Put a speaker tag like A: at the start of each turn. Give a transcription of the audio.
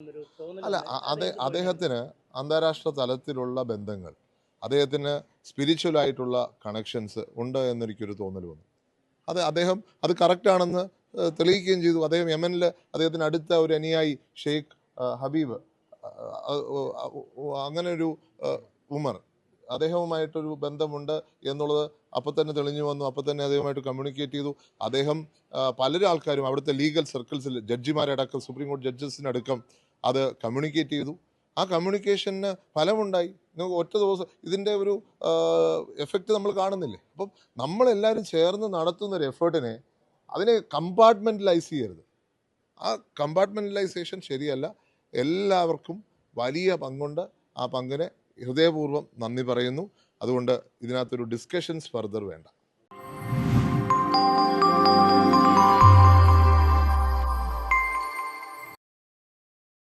A: എന്നൊരു
B: അല്ല
A: തോന്നലുണ്ട്.
B: അദ്ദേഹത്തിന് അന്താരാഷ്ട്ര തലത്തിലുള്ള ബന്ധങ്ങൾ, അദ്ദേഹത്തിന് സ്പിരിച്വൽ ആയിട്ടുള്ള കണക്ഷൻസ് ഉണ്ട് എന്നെനിക്കൊരു തോന്നൽ വന്നു. അദ്ദേഹം അത് കറക്റ്റാണെന്ന് തെളിയിക്കുകയും ചെയ്തു. അദ്ദേഹം യമനിൽ അദ്ദേഹത്തിന് അടുത്ത ഒരു അനുയായി ഷെയ്ഖ് ഹബീബ്, അങ്ങനെ ഒരു ഉമർ, അദ്ദേഹവുമായിട്ടൊരു ബന്ധമുണ്ട് എന്നുള്ളത് അപ്പം തന്നെ തെളിഞ്ഞു വന്നു. അപ്പം തന്നെ അദ്ദേഹവുമായിട്ട് കമ്മ്യൂണിക്കേറ്റ് ചെയ്തു. അദ്ദേഹം പലരും ആൾക്കാരും അവിടുത്തെ ലീഗൽ സർക്കിൾസിൽ ജഡ്ജിമാരടക്കം, സുപ്രീം കോടതി ജഡ്ജസിനടക്കം അത് കമ്മ്യൂണിക്കേറ്റ് ചെയ്തു. ആ കമ്മ്യൂണിക്കേഷന് ഫലമുണ്ടായി. ഒറ്റ ദിവസം ഇതിൻ്റെ ഒരു എഫക്റ്റ് നമ്മൾ കാണുന്നില്ലേ? അപ്പം നമ്മളെല്ലാവരും ചേർന്ന് നടത്തുന്ന ഒരു എഫേർട്ടിനെ അതിനെ കമ്പാർട്ട്മെൻറ്റലൈസ് ചെയ്യരുത്. ആ കമ്പാർട്ട്മെൻറ്റലൈസേഷൻ ശരിയല്ല. എല്ലാവർക്കും വലിയ പങ്കുണ്ട്. ആ പങ്കിനെ ഹൃദയപൂർവ്വം നന്ദി പറയുന്നു. അതുകൊണ്ട് ഇതിനകത്തൊരു ഡിസ്കഷൻസ് ഫർദർ വേണ്ട.